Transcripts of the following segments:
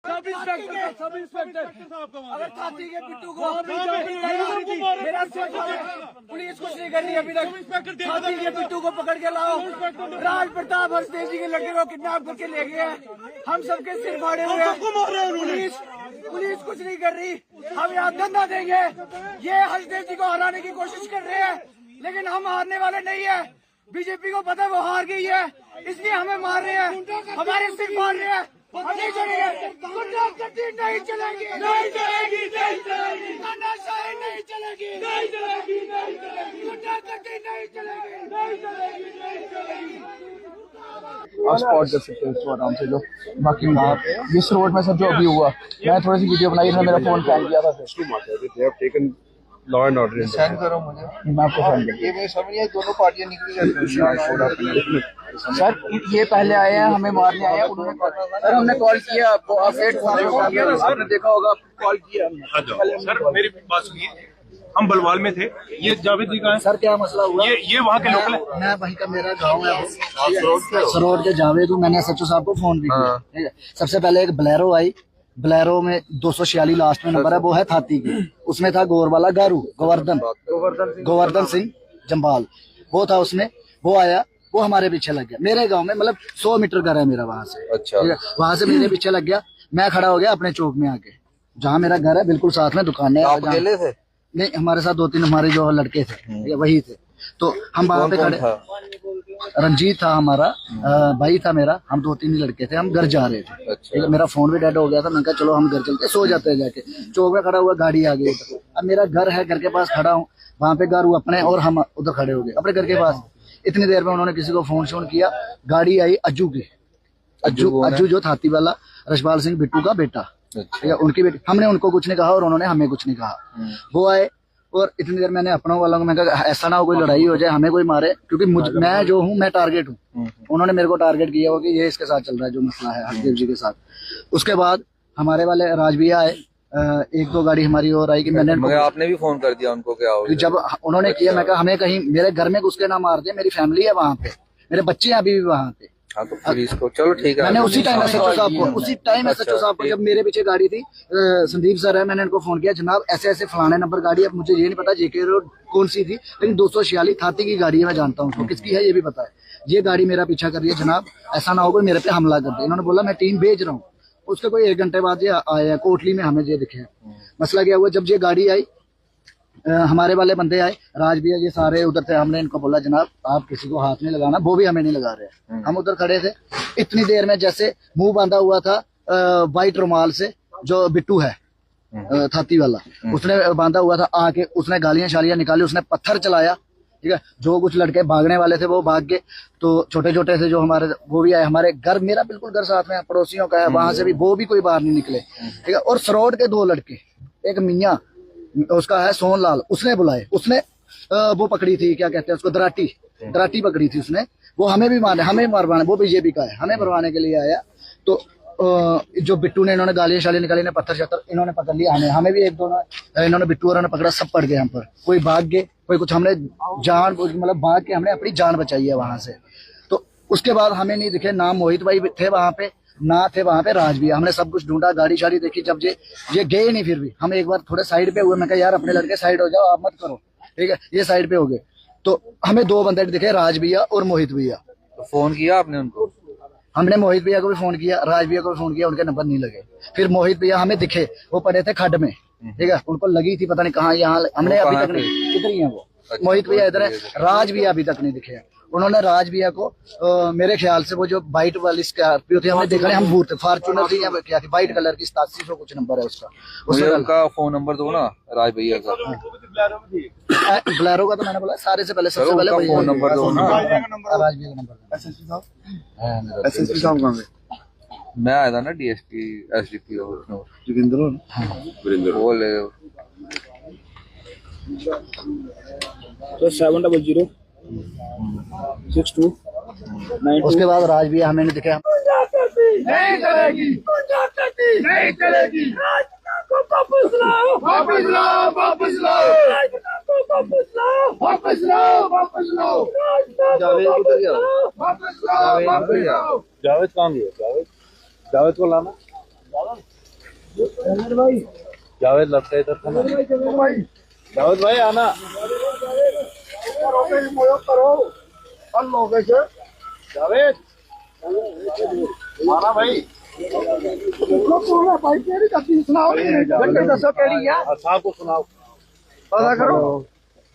Sub inspector अगर थाती के बिट्टू को पुलिस कुछ नहीं कर रही अभी तक। थाती के बिट्टू को पकड़ के लाओ। राज प्रताप हर्षदेव जी के लड़के को किडनैप करके ले गए हैं। हम सबके सिर फाड़े हुए हैं। पुलिस कुछ नहीं कर रही। हम यहाँ धरना देंगे। ये हर्षदेव जी को हराने की कोशिश कर रहे हैं, लेकिन हम हारने वाले नहीं है। बीजेपी को पता है वो हार गई है, इसलिए हमें मार रहे हैं, हमारे सिर फाड़ रहे हैं। नहीं चलेगी, गुंडागर्दी नहीं चलेगी, नहीं चलेगी, नहीं चलेगी, तानाशाही नहीं चलेगी, नहीं चलेगी, नहीं चलेगी, गुंडागर्दी नहीं चलेगी, नहीं चलेगी, नहीं चलेगी। आप स्पॉट कर सकते हो इसको आराम से। जो बाकी जिस रोड में सब जो अभी हुआ, मैं थोड़ी सी वीडियो बनाई, मेरा फोन फैन किया था। लॉ एंड ऑर्डर सेंड करो मुझे, मैं आपको सेंड करता हूँ। ये मैं समझ नहीं, दोनों पार्टियां निकली जाती हैं। सर ये पहले आए हैं, हमें मारने आए हैं। सर हमने कॉल किया आपको, आप वेट कॉल किया, आपने देखा होगा, कॉल किया हमने। सर मेरी बात सुनिए, हम बलवाल में थे, ये जावेद जी का है। सर क्या मसला हुआ? ये वहाँ के लोकल है। मैं वहीं का, मेरा गाँव है सरोड के जावेद हूँ। मैंने SHO साहब को फोन भी किया, ठीक है। सबसे पहले एक ब्लेरो आई, ब्लेरो में 246 लास्ट में नंबर है, वो है थाती की। उसमें था गोरवाला गारू, गोवर्धन सिंह जम्बाल, वो था उसमें। वो आया, वो हमारे पीछे लग गया। मेरे गांव में मतलब 100 मीटर घर है मेरा वहां से, अच्छा। वहां से मेरे पीछे लग गया। मैं खड़ा हो गया अपने चौक में आके, जहाँ मेरा घर है बिल्कुल साथ में दुकान है। आप अकेले थे? नहीं, हमारे साथ 2-3 हमारे जो लड़के थे वही थे। तो हम वहां पे खड़े, रंजीत था हमारा, भाई था मेरा, हम 2-3 लड़के थे। हम घर जा रहे थे, अच्छा। मेरा फोन भी डेड हो गया था। मैंने कहा चलो हम घर चलते, सो जाते हैं जाके। चौक में खड़ा हुआ, गाड़ी आ गई। अब मेरा घर है, घर के पास खड़ा हूँ, वहां पे गारू अपने और हम उधर खड़े हो गए अपने घर के पास। इतनी देर में उन्होंने किसी को फोन किया, गाड़ी आई अज्जू की। अज्जू जो थाती वाला रशपाल सिंह बिट्टू का बेटा, ठीक है, उनकी बेटी। हमने उनको कुछ नहीं कहा और उन्होंने हमें कुछ नहीं कहा। वो आए और इतनी देर मैंने अपनों वालों को, मैं कहा ऐसा ना हो कोई लड़ाई हो जाए, हमें कोई मारे, क्योंकि मैं जो हूँ मैं टारगेट हूँ। उन्होंने मेरे को टारगेट किया हो कि ये इसके साथ चल रहा है जो मसला है हरदेव जी के साथ। उसके बाद हमारे वाले राजबिया आए, 1-2 गाड़ी हमारी और आई कि मगर आपने भी फोन कर दिया उनको, क्या हो गया? जब उन्होंने किया, मैं कहा हमें कहीं मेरे घर में घुस के ना मार दे, मेरी फैमिली है वहाँ पे, मेरे बच्चे हैं अभी भी वहाँ पे। हाँ तो पुलिस को, चलो ठीक है। मैंने उसी टाइम SHO साहब को, जब मेरे पीछे गाड़ी थी, संदीप सर है, मैंने इनको फोन किया, जनाब ऐसे ऐसे फलाने नंबर गाड़ी है, मुझे ये नहीं पता JK रोड कौन सी थी, लेकिन 246 थाती की गाड़ी है, मैं जानता हूँ उसको, किसकी है ये भी पता है। ये गाड़ी मेरा पीछा कर रही है जनाब, ऐसा ना हो कोई मेरे पे हमला कर दे। इन्होंने बोला मैं टीम भेज रहा हूँ। उसके कोई 1 घंटे बाद ये आया कोटली में, हमें ये दिखे। मसला क्या हुआ, जब ये गाड़ी आई, हमारे वाले बंदे आए, राज भैया ये सारे उधर थे। हमने इनको बोला जनाब आप किसी को हाथ नहीं लगाना, वो भी हमें नहीं लगा रहे। हम उधर खड़े थे, इतनी देर में जैसे मुंह बांधा हुआ था वाइट रुमाल से, जो बिट्टू है थाती वाला, उसने बांधा हुआ था। आके उसने गालियां शालियां निकाली, उसने पत्थर चलाया, ठीक है। जो कुछ लड़के भागने वाले थे वो भाग गए। तो छोटे छोटे से जो हमारे, वो भी आए। हमारे घर, मेरा बिल्कुल घर साथ में पड़ोसियों का है, वहां से भी वो भी कोई बाहर नहीं निकले, ठीक है। और सरोड के 2 लड़के, एक मियाँ उसका है सोनलाल, उसने बुलाए। उसने वो पकड़ी थी, क्या कहते हैं उसको, दराटी पकड़ी थी उसने। वो हमें भी मारने, हमें मरवाने, वो बीजेपी का है, हमें मरवाने के लिए आया। तो जो बिट्टू ने, इन्होंने गालियां शालियां निकाली, ने पत्थर शत्थर इन्होंने पकड़ लिया। हमें भी 1-2 इन्होंने बिट्टू और पकड़ा, सब पड़ गए हम पर। कोई भाग गए, कोई कुछ। हमने जान मतलब भाग के हमने अपनी जान बचाई है वहां से। तो उसके बाद हमें नहीं दिखे, ना मोहित भाई थे वहां पे, ना थे वहां पे राज भी। हमने सब कुछ ढूंढा, गाड़ी शाड़ी देखी, जब ये गए नहीं, फिर भी हम एक बार थोड़े साइड पे हुए। मैं कहा यार अपने लड़के साइड हो जाओ, आप मत करो, ठीक है। ये साइड पे हो गए। तो हमें 2 बंदे दिखे, राज भैया और मोहित भैया। तो फोन किया आपने उनको? हमने मोहित भैया को भी फोन किया, राज भैया को भी फोन किया, उनके नंबर नहीं लगे। फिर मोहित भैया हमें दिखे, वो पड़े थे खड्ड में, ठीक है। उनको लगी थी पता नहीं कहाँ, यहाँ हमने अभी तक नहीं, किधर ही है वो। मोहित भैया इधर है, राज भैया अभी तक नहीं दिखे। उन्होंने राज भैया को मेरे ख्याल से वो जो वाइट वाली स्कॉर्पियो थी, हमने देखा, हम भूत फॉर्चूनर थी या क्या थी, वाइट कलर की, 8700 कुछ नंबर है उसका। उनका फोन नंबर दो ना राज भैया का। ब्लैरो का तो मैंने बोला सारे से पहले, सबसे पहले फोन नंबर दो ना। राज भैया का नंबर। SSP साहब कहाँ गए? मैं आया था ना DSP SDP जोगिंदर बोले तो 700 62 9। उसके बाद राज भी हमें नहीं दिखे। नहीं चलेगी, नहीं चलेगी, वापस लाओ, वापस लाओ, वापस लाओ, वापस लाओ, वापस लाओ। जावेद किधर गया? वापस लाओ, वापस लाओ। जावेद कहाँ गया? जावेद को लाना। जावेद लगता है इधर था ना। जावेद भाई आना। जावेद आना भाई। साहब को सुनाओ।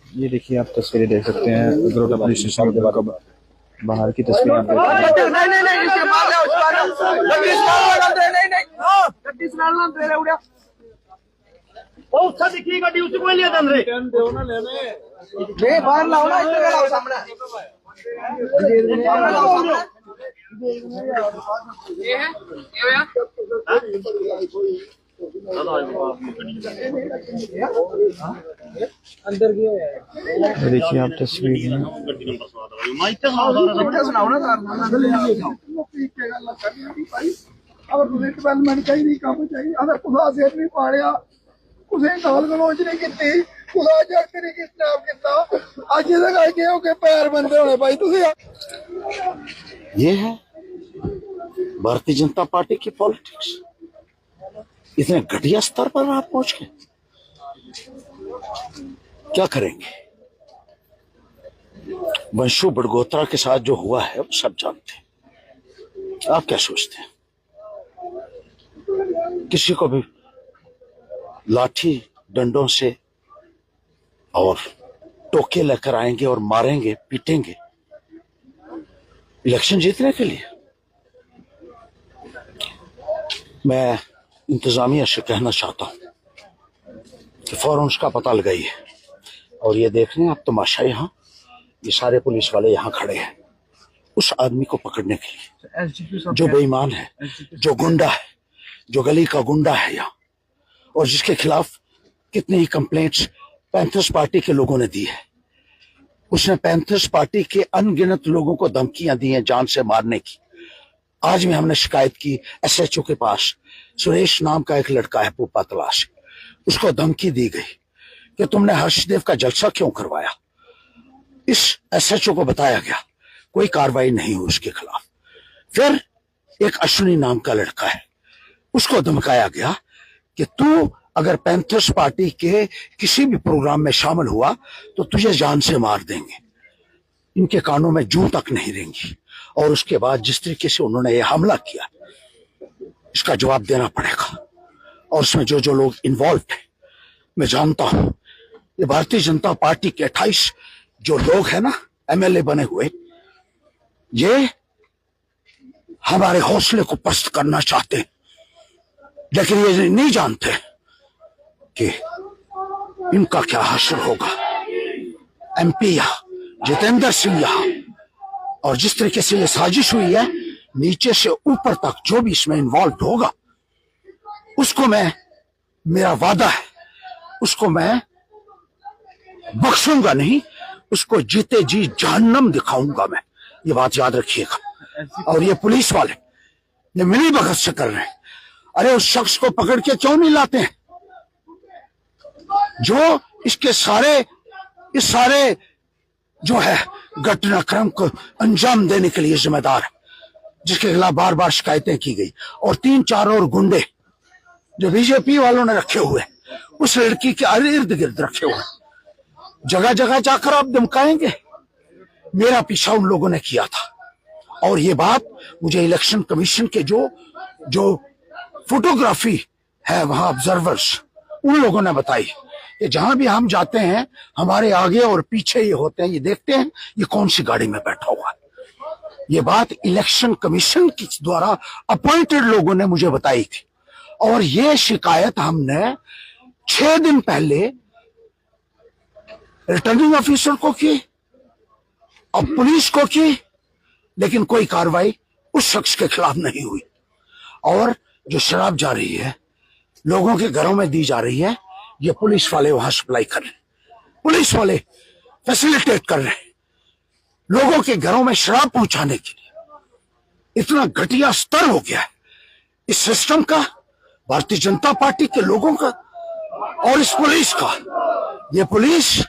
ये देखिए आप तस्वीरें देख सकते हैं गरोटा पुलिस स्टेशन के बाहर की तस्वीरें आप देख सकते हैं। बाहर लाओ ना, इधर लाओ सामने। ये देखिए आप तस्वीर में ये है भारतीय जनता पार्टी की पॉलिटिक्स। इतने घटिया स्तर पर आप पहुंच गए, क्या करेंगे? वंशु बड़गोत्रा के साथ जो हुआ है वो सब जानते हैं। आप क्या सोचते हैं? किसी को भी लाठी डंडों से और टोके लेकर आएंगे और मारेंगे, पीटेंगे इलेक्शन जीतने के लिए? मैं इंतजामिया से कहना चाहता हूं कि फौरन उसका पता लगाइए। और ये देख रहे हैं आप तमाशा, यहाँ ये सारे पुलिस वाले यहाँ खड़े हैं उस आदमी को पकड़ने के लिए जो बेईमान है, जो गुंडा है, जो गली का गुंडा है यहाँ, और जिसके खिलाफ कितनी ही कंप्लेंट्स पैंथर्स पार्टी के लोगों ने दी है। उसने पैंथर्स पार्टी के अनगिनत लोगों को धमकियां दी हैं जान से मारने की। आज में हमने शिकायत की एसएचओ के पास, सुरेश नाम का एक लड़का है पूपा तलाश, उसको धमकी दी गई कि तुमने हर्षदेव का जलसा क्यों करवाया। इस एसएचओ को बताया गया, कोई कार्रवाई नहीं हुई उसके खिलाफ। फिर एक अश्विनी नाम का लड़का है, उसको धमकाया गया कि तू अगर पैंथर्स पार्टी के किसी भी प्रोग्राम में शामिल हुआ तो तुझे जान से मार देंगे, इनके कानों में जूं तक नहीं रहेंगी। और उसके बाद जिस तरीके से उन्होंने ये हमला किया, इसका जवाब देना पड़ेगा। और उसमें जो जो लोग इन्वॉल्व हैं, मैं जानता हूं ये भारतीय जनता पार्टी के 28 जो लोग हैं ना एमएलए बने हुए, ये हमारे हौसले को पस्त करना चाहते हैं, लेकिन ये नहीं जानते कि इनका क्या हासिल होगा। एमपी यहाँ जितेंद्र सिंह यहाँ, और जिस तरीके से ये साजिश हुई है नीचे से ऊपर तक, जो भी इसमें इन्वॉल्व होगा उसको मैं, मेरा वादा है, उसको मैं बख्शूंगा नहीं, उसको जीते जी जहन्नम दिखाऊंगा मैं। ये बात याद रखिएगा। और ये पुलिस वाले ये मिली भगत से कर रहे हैं। अरे उस शख्स को पकड़ के क्यों नहीं लाते हैं जो इसके सारे, इस सारे जो है घटनाक्रम को अंजाम देने के लिए जिम्मेदार है, जिसके खिलाफ बार बार शिकायतें की गई। और 3-4 और गुंडे जो बीजेपी वालों ने रखे हुए उस लड़की के इर्द गिर्द रखे हुए, जगह जगह जाकर आप धमकाएंगे। मेरा पीछा उन लोगों ने किया था। और ये बात मुझे इलेक्शन कमीशन के जो फोटोग्राफी है वहां ऑब्जर्वर्स, उन लोगों ने बताई कि जहां भी हम जाते हैं हमारे आगे और पीछे ये होते हैं, ये देखते हैं ये कौन सी गाड़ी में बैठा हुआ है। ये बात इलेक्शन कमीशन के द्वारा अपॉइंटेड लोगों ने मुझे बताई थी। और ये शिकायत हमने 6 दिन पहले रिटर्निंग ऑफिसर को की और पुलिस को की, लेकिन कोई कार्रवाई उस शख्स के खिलाफ नहीं हुई। और जो शराब जा रही है लोगों के घरों में दी जा रही है, ये पुलिस वाले वहां सप्लाई कर रहे हैं, पुलिस वाले फैसिलिटेट कर रहे हैं लोगों के घरों में शराब पहुंचाने के लिए। इतना घटिया स्तर हो गया है इस सिस्टम का, भारतीय जनता पार्टी के लोगों का और इस पुलिस का। ये पुलिस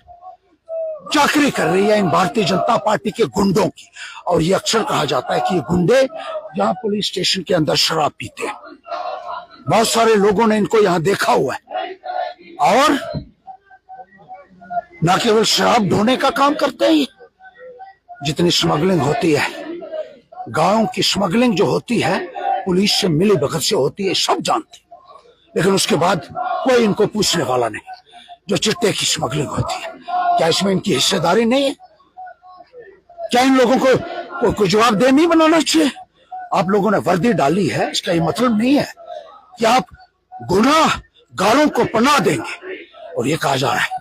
चाकरी कर रही है इन भारतीय जनता पार्टी के गुंडों की। और ये अक्सर कहा जाता है कि ये गुंडे यहाँ पुलिस स्टेशन के अंदर शराब पीते हैं। बहुत सारे लोगों ने इनको यहाँ देखा हुआ है और न केवल शराब ढोने का काम करते हैं, जितनी स्मगलिंग होती है, गांवों की स्मगलिंग जो होती है पुलिस से मिली भगत से होती है, सब जानते हैं। लेकिन उसके बाद कोई इनको पूछने वाला नहीं। जो चिट्टे की स्मगलिंग होती है, क्या इसमें इनकी हिस्सेदारी नहीं है? क्या इन लोगों को जवाबदेह नहीं बनाना चाहिए? आप लोगों ने वर्दी डाली है, इसका ये मतलब नहीं है कि आप गुनाह गालों को पनाह देंगे। और ये कहा जा रहा है,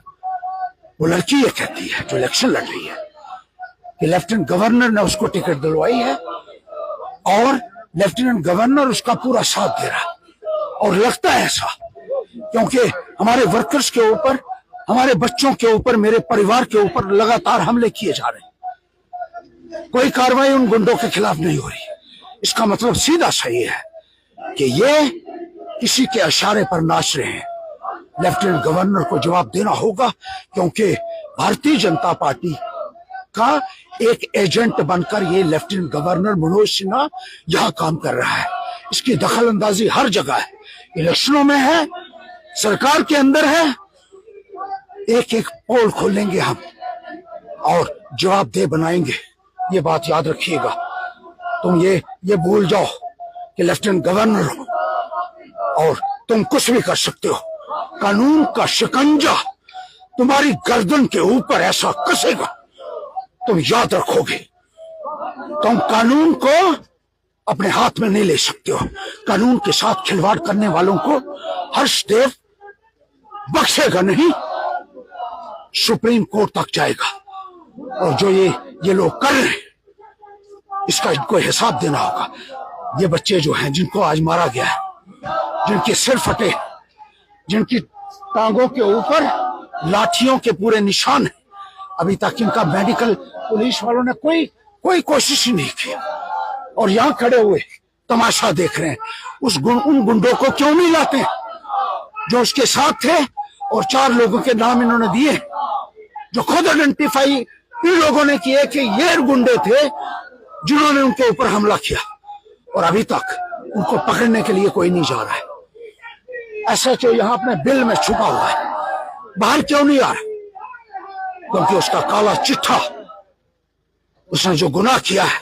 वो लड़की ये कहती है जो इलेक्शन लड़ रही है कि लेफ्टिनेंट गवर्नर ने उसको टिकट दिलवाई है और लेफ्टिनेंट गवर्नर उसका पूरा साथ दे रहा है। और लगता है ऐसा क्योंकि हमारे वर्कर्स के ऊपर, हमारे बच्चों के ऊपर, मेरे परिवार के ऊपर लगातार हमले किए जा रहे हैं। कोई कार्रवाई उन गुंडों के खिलाफ नहीं हो रही। इसका मतलब सीधा सा ये है कि ये किसी के इशारे पर नाच रहे हैं। लेफ्टिनेंट गवर्नर को जवाब देना होगा क्योंकि भारतीय जनता पार्टी का एक एजेंट बनकर ये लेफ्टिनेंट गवर्नर मनोज सिन्हा यहां काम कर रहा है। इसकी दखल अंदाजी हर जगह है, इलेक्शनों में है, सरकार के अंदर है। एक एक पोल खोलेंगे हम और जवाबदेह बनाएंगे। ये बात याद रखिएगा। तुम ये भूल जाओ कि लेफ्टिनेंट गवर्नर हो और तुम कुछ भी कर सकते हो। कानून का शिकंजा तुम्हारी गर्दन के ऊपर ऐसा कसेगा, तुम याद रखोगे। तुम कानून को अपने हाथ में नहीं ले सकते हो। कानून के साथ खिलवाड़ करने वालों को हर्षदेव बख्शेगा नहीं, सुप्रीम कोर्ट तक जाएगा। और जो ये लोग कर रहे हैं, इसका इनको हिसाब देना होगा। ये बच्चे जो हैं जिनको आज मारा गया है, जिनके सिर फटे, जिनकी टांगों के ऊपर लाठियों के पूरे निशान हैं, अभी तक इनका मेडिकल पुलिस वालों ने कोई कोशिश ही नहीं की। और यहां खड़े हुए तमाशा देख रहे हैं। उन गुंडों को क्यों नहीं लाते जो उसके साथ थे? और 4 लोगों के नाम इन्होंने दिए जो खुद आइडेंटिफाई इन लोगों ने किए कि ये गुंडे थे जिन्होंने उनके ऊपर हमला किया। और अभी तक उनको पकड़ने के लिए कोई नहीं जा रहा है। SHO यहां अपने बिल में छुपा हुआ है, बाहर क्यों नहीं आ रहा? क्योंकि उसका काला चिट्ठा, उसने जो गुनाह किया है,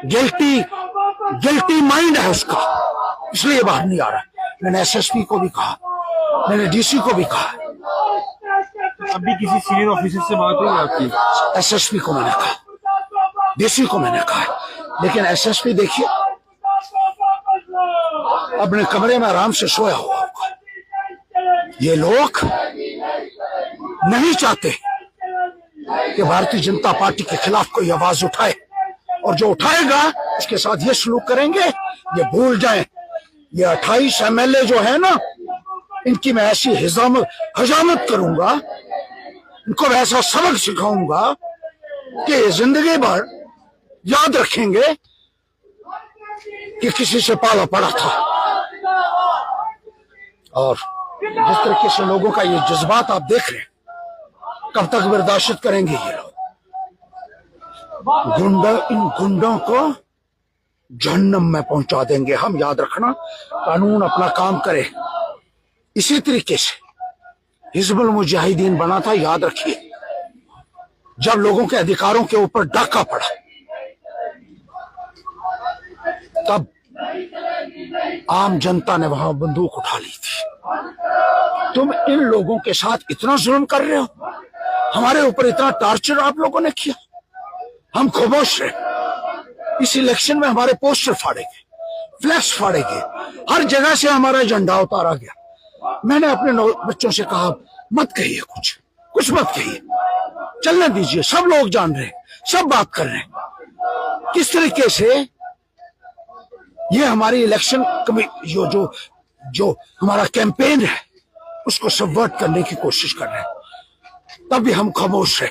गिल्टी माइंड है उसका, इसलिए बाहर नहीं आ रहा है। मैंने SSP को भी कहा, मैंने DC को भी कहा। अभी किसी सीनियर ऑफिसर से बात हुई आपकी? SSP को मैंने कहा, DC को मैंने कहा, लेकिन SSP देखिए अपने कमरे में आराम से सोया हुआ होगा। ये लोग नहीं चाहते कि भारतीय जनता पार्टी के खिलाफ कोई आवाज उठाए, और जो उठाएगा उसके साथ ये सलूक करेंगे। ये भूल जाएं, ये 28 MLA जो है ना, इनकी मैं ऐसी हजामत करूंगा, इनको मैं ऐसा सबक सिखाऊंगा कि जिंदगी भर याद रखेंगे कि किसी से पाला पड़ा था। और जिस तरीके से लोगों का ये जज्बात आप देख रहे हैं, कब तक बर्दाश्त करेंगे ये लोग? इन गुंडों को जहन्नम में पहुंचा देंगे हम, याद रखना। कानून अपना काम करे। इसी तरीके से हिजबुल मुजाहिदीन बना था, याद रखिए। जब लोगों के अधिकारों के ऊपर डाका पड़ा, तब आम जनता ने वहां बंदूक उठा ली थी। तुम इन लोगों के साथ इतना जुल्म कर रहे हो, हमारे ऊपर इतना टॉर्चर आप लोगों ने किया, हम खामोश रहे। इस इलेक्शन में हमारे पोस्टर फाड़े गए, फ्लैक्स फाड़े गए, हर जगह से हमारा झंडा उतारा गया। मैंने अपने बच्चों से कहा, मत कहिए, कुछ मत कहिए, चलने दीजिए। सब लोग जान रहे हैं, सब बात कर रहे हैं किस तरीके से ये हमारी इलेक्शन जो हमारा कैंपेन है उसको सबवर्ट करने की कोशिश कर रहे हैं। तब भी हम खामोश रहे।